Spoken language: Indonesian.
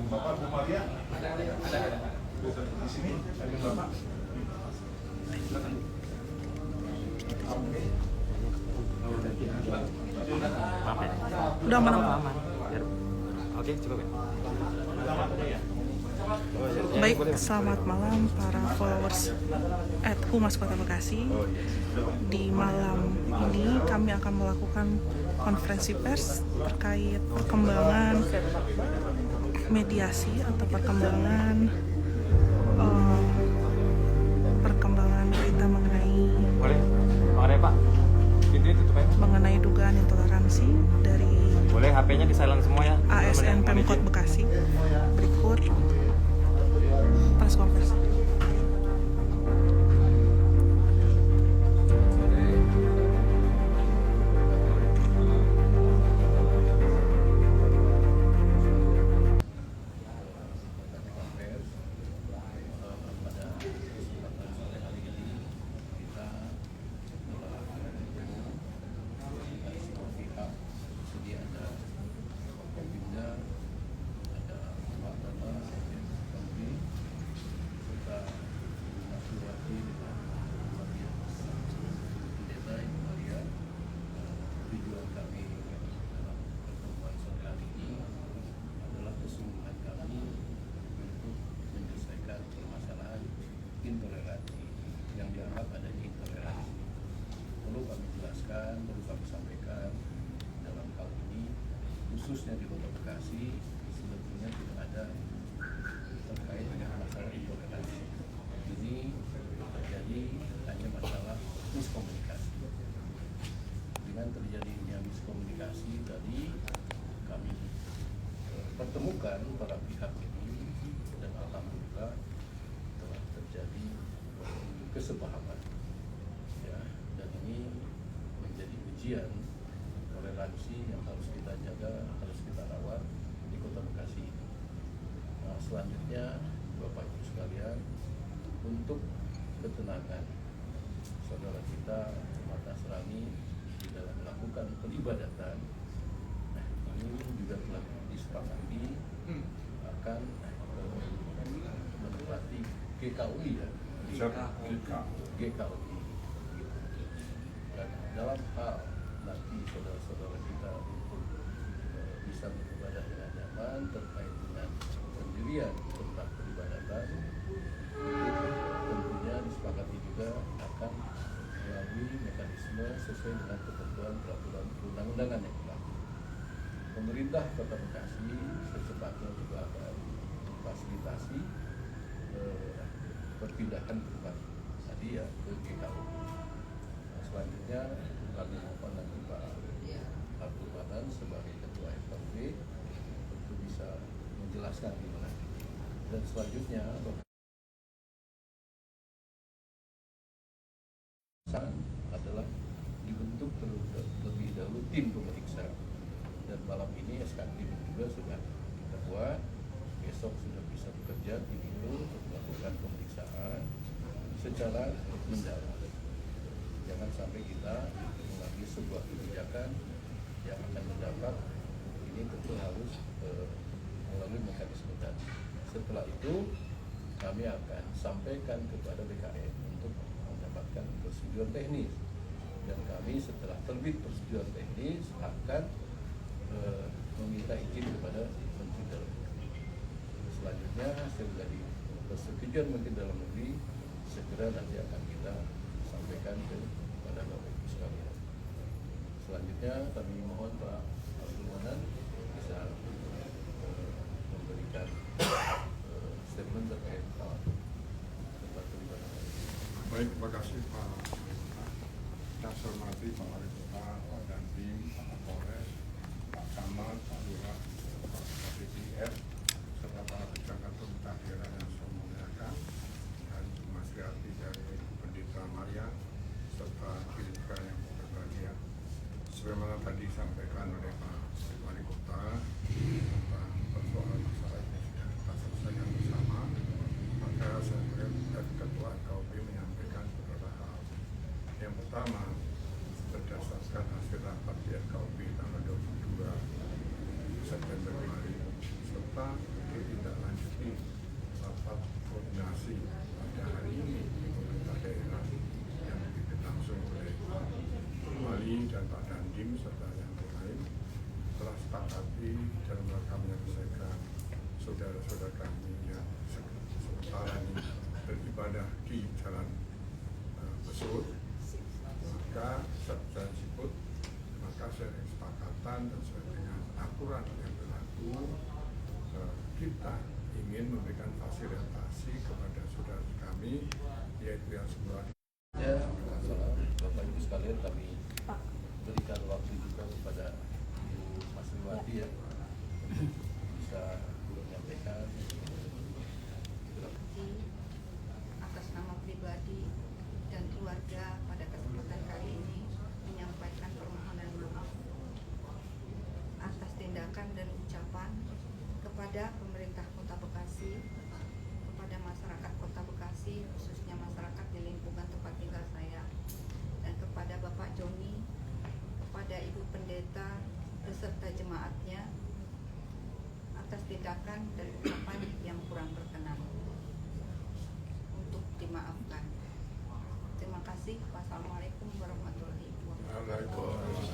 Bapak, Bu Maria. Ada. Di sini, ada Bapak. Silakan. Maaf ya. Udah aman. Oke, cukup ya. Baik, selamat malam para followers @Humas Kota Bekasi. Di malam ini kami akan melakukan konferensi pers terkait perkembangan mediasi atau perkembangan berita mengenai Pak, pintunya tutup ya. mengenai dugaan intoleransi dari Boleh HP-nya di silent semua ya. ASN Pemkot Bekasi. Berikut press conference. Intoleransi yang dianggap adanya intoleransi perlu kami jelaskan, perlu kami sampaikan dalam hal ini khususnya di Kota Bekasi sebetulnya tidak ada terkait dengan masalah intoleransi. Ini terjadi hanya masalah miskomunikasi. Dengan terjadinya miskomunikasi tadi kami pertemukan para pihak ini dan alhamdulillah terjadi kesepahaman ya, dan ini menjadi ujian toleransi yang harus kita jaga, harus kita rawat di Kota Bekasi ini. Nah, selanjutnya Bapak Ibu sekalian, untuk ketenangan saudara kita umat Nasrani di dalam melakukan peribadatan, ini juga telah disepakati akan menempati GKUI ya, GKUI. Dan dalam hal nanti saudara-saudara kita untuk bisa beribadah dengan nyaman terkait dengan pendirian tempat peribadatan, tentunya disepakati juga akan melalui mekanisme sesuai dengan ketentuan peraturan perundang-undangan yang berlaku. Pemerintah Kota Bekasi secepatnya juga akan memfasilitasi perpindahan tempat tadi ya ke GKU. Nah, selanjutnya kami mohon nanti Pak Abdul Manan sebagai Ketua FKUB untuk bisa menjelaskan gimana. Dan selanjutnya adalah dibentuk terlebih dahulu tim pemeriksa, dan malam ini SK tim juga sudah kita buat. Besok sudah bisa bekerja tim itu untuk melakukan pemeriksaan secara mendalam. Jangan sampai kita mengambil sebuah kebijakan yang akan mendapat, ini tentu harus melalui mekanisme tadi. Setelah itu kami akan sampaikan kepada BKN untuk mendapatkan persetujuan teknis, dan kami setelah terbit persetujuan teknis akan meminta izin kepada Menteri Dalam Negeri. Selanjutnya setelah persetujuan Menteri Dalam Negeri, segera nanti akan kita sampaikan kepada Bapak Ibu sekalian. Selanjutnya kami mohon Pak Abdul Manan bisa memberikan statement terkait tempat peribadatan. Baik, terima kasih Pak. Yang saya hormati Pak Wali Kota, Pak Dandim, Pak Polres, Pak Camat, Pak Lurah, Pak DPR, serta para pejabat pemerintah daerah yang saya muliakan, dan Mas Riati dari Pendeta Maria, serta Pilkada yang berbahagia. Sebagaimana tadi disampaikan oleh Pak Wali Kota tentang persoalan masalah ini sudah kita selesaikan bersama, maka saya dari Ketua KUB menyampaikan beberapa hal. Yang pertama, berdasarkan hasil rapat di RKUB tanggal 22 September koordinasi pada hari ini pemerintah daerah yang dipimpin langsung oleh Pak Wali dan Pak Dandim serta yang lain telah sepakati dalam rangka menyelesaikan saudara-saudara kami yang sementara ini beribadah di Jalan Besut, maka tersebut maka sesuai kesepakatan dan sesuai dengan aturan yang berlaku kita ingin memberikan fasilitasi kepada saudara kami yaitu yang semula. Ya, masalah Bapak Ibu sekalian kami berikan waktu juga kepada Ibu Mas Riwati ya bisa menyampaikan atas nama pribadi dan keluarga pada kesempatan kali ini menyampaikan permohonan maaf atas tindakan dan ucapan kepada pemerintah Kota Bekasi, kepada masyarakat Kota Bekasi, khususnya masyarakat di lingkungan tempat tinggal saya, dan kepada Bapak Joni, kepada Ibu Pendeta beserta jemaatnya atas tindakan dan ucapan yang kurang berkenan untuk dimaafkan. Terima kasih. Wassalamualaikum warahmatullahi wabarakatuh.